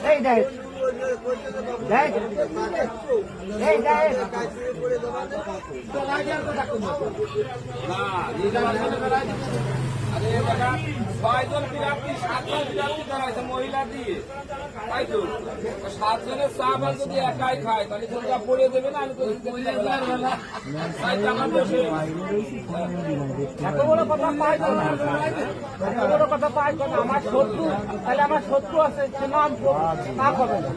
Hey, Dad. Dad. Hey, Dad. ছয়জন প্রার্থী 7জন প্রার্থী দাঁড়াইছে মহিলা দিয়ে, তাই তো 7জনের চা পান যদি একাই খায় তাহলে তোমরা পড়ে দেবে না। আমি তো এত বড় কথা পাই তো না, এত বড় কথা পাই তো না। আমার শত্রু, তাহলে আমার শত্রু আছে, সে নাম না করবে না।